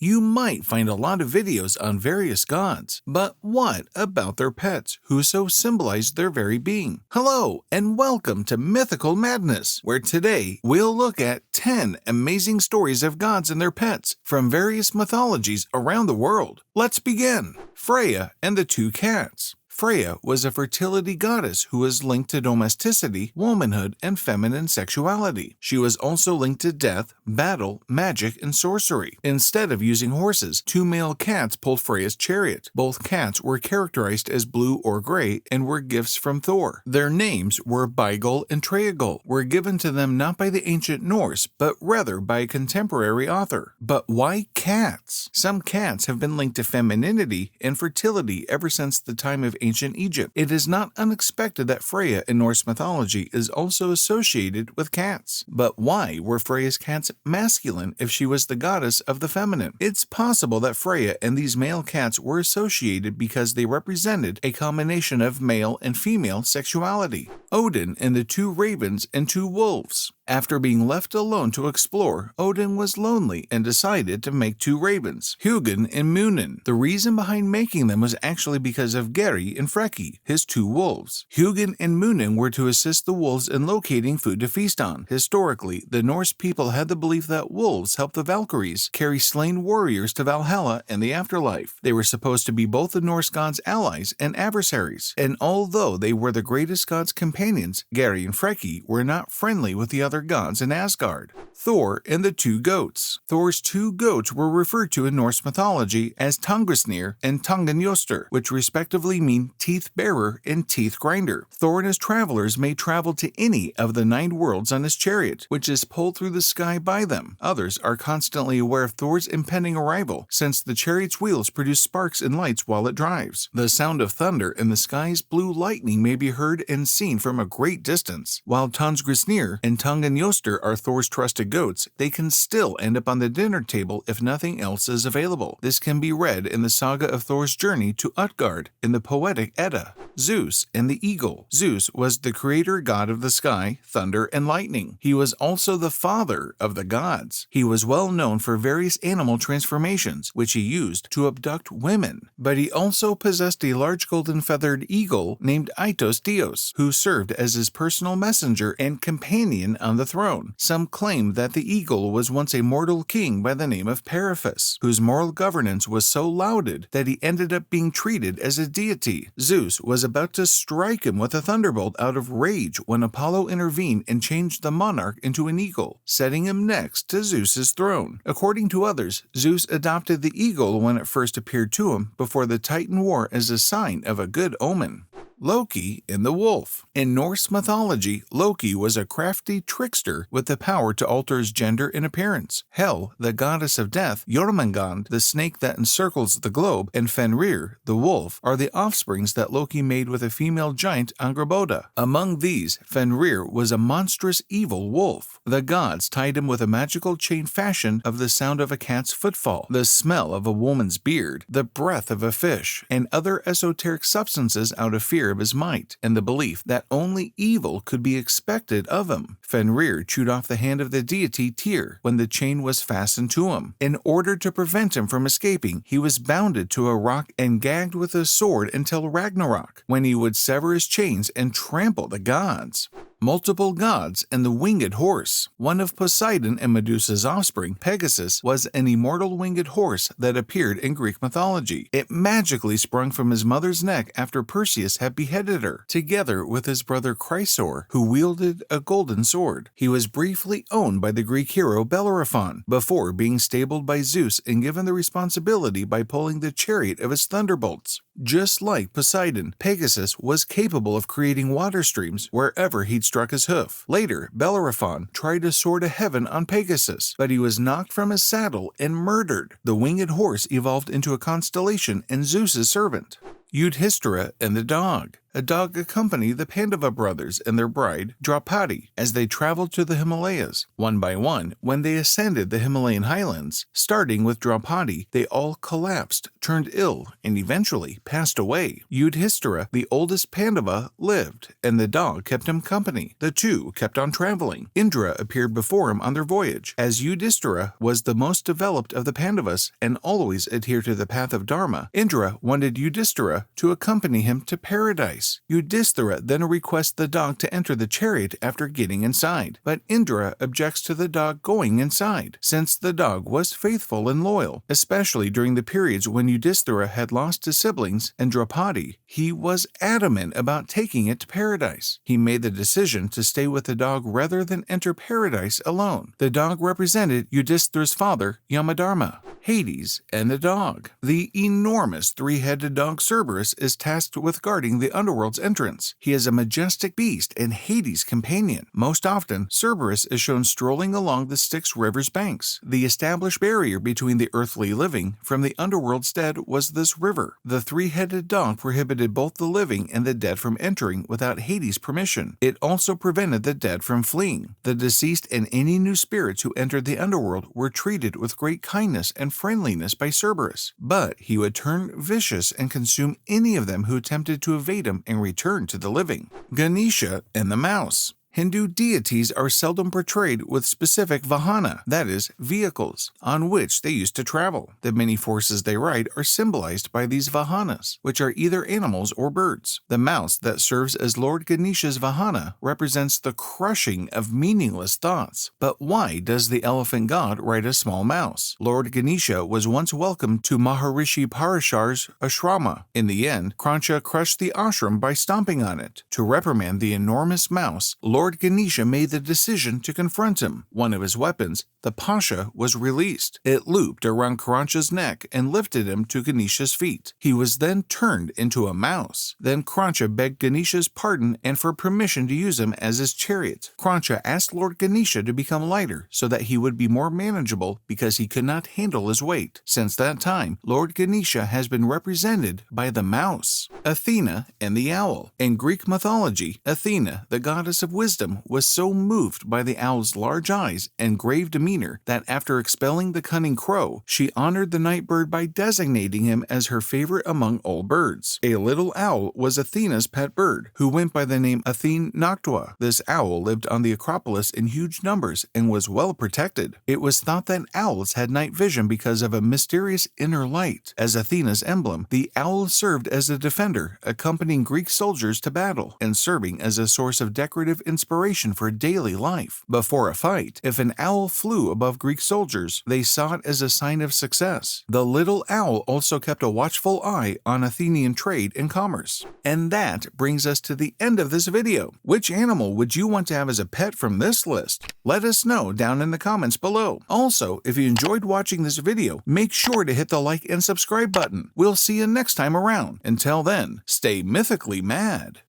You might find a lot of videos on various gods, but what about their pets who so symbolize their very being? Hello, and welcome to Mythical Madness, where today we'll look at 10 amazing stories of gods and their pets from various mythologies around the world. Let's begin. FREYA and the Two Cats. FREYA was a fertility goddess who was linked to domesticity, womanhood, and feminine sexuality. She was also linked to death, battle, magic, and sorcery. Instead of using horses, two male cats pulled FREYA's chariot. Both cats were characterized as blue or gray and were gifts from Thor. Their names were Beigel and Treigel, were given to them not by the ancient Norse, but rather by a contemporary author. But why cats? Some cats have been linked to femininity and fertility ever since the time of ancient Egypt. It is not unexpected that FREYA in Norse mythology is also associated with cats. But why were FREYA's cats masculine if she was the goddess of the feminine? It's possible that FREYA and these male cats were associated because they represented a combination of male and female sexuality. ODIN and the Two Ravens and Two Wolves. After being left alone to explore, ODIN was lonely and decided to make two ravens, Hugin and Munin. The reason behind making them was actually because of Geri and Freki, his two wolves. Hugin and Munin were to assist the wolves in locating food to feast on. Historically, the Norse people had the belief that wolves helped the Valkyries carry slain warriors to Valhalla and the afterlife. They were supposed to be both the Norse gods' allies and adversaries, and although they were the greatest gods' companions, Geri and Freki were not friendly with the other gods in Asgard. Thor and the Two Goats. Thor's two goats were referred to in Norse mythology as Tungrisnir and Tunganjostur, which respectively mean teeth bearer and teeth grinder. Thor and his travelers may travel to any of the 9 worlds on his chariot, which is pulled through the sky by them. Others are constantly aware of Thor's impending arrival, since the chariot's wheels produce sparks and lights while it drives. The sound of thunder and the sky's blue lightning may be heard and seen from a great distance. While Tungrisnir and Tunganjostur are Thor's trusted goats, they can still end up on the dinner table if nothing else is available. This can be read in the saga of Thor's journey to Utgard in the poetic Edda. Zeus and the Eagle. Zeus was the creator god of the sky, thunder, and lightning. He was also the father of the gods. He was well known for various animal transformations, which he used to abduct women. But he also possessed a large golden feathered eagle named Aitos Dios, who served as his personal messenger and companion on the throne. Some claim that the eagle was once a mortal king by the name of Periphas, whose moral governance was so lauded that he ended up being treated as a deity. Zeus was about to strike him with a thunderbolt out of rage when Apollo intervened and changed the monarch into an eagle, setting him next to Zeus's throne. According to others, Zeus adopted the eagle when it first appeared to him before the Titan War as a sign of a good omen. Loki and the Wolf. In Norse mythology, Loki was a crafty trickster with the power to alter his gender and appearance. Hel, the goddess of death, Jormungand, the snake that encircles the globe, and Fenrir, the wolf, are the offsprings that Loki made with a female giant Angrboda. Among these, Fenrir was a monstrous evil wolf. The gods tied him with a magical chain fashioned of the sound of a cat's footfall, the smell of a woman's beard, the breath of a fish, and other esoteric substances out of fear of his might, and the belief that only evil could be expected of him. Fenrir chewed off the hand of the deity Tyr when the chain was fastened to him. In order to prevent him from escaping, he was bounded to a rock and gagged with a sword until Ragnarok, when he would sever his chains and trample the gods. Multiple gods and the winged horse. One of Poseidon and Medusa's offspring, Pegasus, was an immortal winged horse that appeared in Greek mythology. It magically sprung from his mother's neck after Perseus had beheaded her, together with his brother Chrysaor, who wielded a golden sword. He was briefly owned by the Greek hero Bellerophon, before being stabled by Zeus and given the responsibility by pulling the chariot of his thunderbolts. Just like Poseidon, Pegasus was capable of creating water streams wherever he'd struck his hoof. Later, Bellerophon tried to soar to heaven on Pegasus, but he was knocked from his saddle and murdered. The winged horse evolved into a constellation and Zeus's servant. YUDHISTIRA and the dog. A dog accompanied the Pandava brothers and their bride, Draupadi, as they traveled to the Himalayas. One by one, when they ascended the Himalayan highlands, starting with Draupadi, they all collapsed, turned ill, and eventually passed away. YUDHISTIRA, the oldest Pandava, lived, and the dog kept him company. The two kept on traveling. Indra appeared before him on their voyage. As YUDHISTIRA was the most developed of the Pandavas and always adhered to the path of Dharma, Indra wanted YUDHISTIRA to accompany him to paradise. YUDHISTIRA then requests the dog to enter the chariot after getting inside, but Indra objects to the dog going inside, since the dog was faithful and loyal, especially during the periods when YUDHISTIRA had lost his siblings and Draupadi. He was adamant about taking it to paradise. He made the decision to stay with the dog rather than enter paradise alone. The dog represented YUDHISTIRA's father, Yamadharma, Hades, and the dog. The enormous three-headed dog Cerberus is tasked with guarding the underworld's entrance. He is a majestic beast and Hades' companion. Most often, Cerberus is shown strolling along the Styx River's banks. The established barrier between the earthly living from the underworld's dead was this river. The three-headed dog prohibited both the living and the dead from entering without Hades' permission. It also prevented the dead from fleeing. The deceased and any new spirits who entered the underworld were treated with great kindness and friendliness by Cerberus, but he would turn vicious and consume any of them who attempted to evade him and return to the living. Ganesha and the mouse. Hindu deities are seldom portrayed with specific vahana, that is, vehicles, on which they used to travel. The many forces they ride are symbolized by these vahanas, which are either animals or birds. The mouse that serves as Lord Ganesha's vahana represents the crushing of meaningless thoughts. But why does the elephant god ride a small mouse? Lord Ganesha was once welcomed to Maharishi Parashar's ashrama. In the end, Krancha crushed the ashram by stomping on it. To reprimand the enormous mouse, Lord Ganesha made the decision to confront him. One of his weapons, the pasha, was released. It looped around Krancha's neck and lifted him to Ganesha's feet. He was then turned into a mouse. Then Krancha begged Ganesha's pardon and for permission to use him as his chariot. Krancha asked Lord Ganesha to become lighter so that he would be more manageable because he could not handle his weight. Since that time, Lord Ganesha has been represented by the mouse. Athena and the owl. In Greek mythology, Athena, the goddess of wisdom, was so moved by the owl's large eyes and grave demeanor that after expelling the cunning crow, she honored the night bird by designating him as her favorite among all birds. A little owl was Athena's pet bird, who went by the name Athene Noctua. This owl lived on the Acropolis in huge numbers and was well protected. It was thought that owls had night vision because of a mysterious inner light. As Athena's emblem, the owl served as a defender, accompanying Greek soldiers to battle and serving as a source of decorative inspiration for daily life. Before a fight, if an owl flew above Greek soldiers, they saw it as a sign of success. The little owl also kept a watchful eye on Athenian trade and commerce. And that brings us to the end of this video. Which animal would you want to have as a pet from this list? Let us know down in the comments below. Also, if you enjoyed watching this video, make sure to hit the like and subscribe button. We'll see you next time around. Until then, stay mythically mad.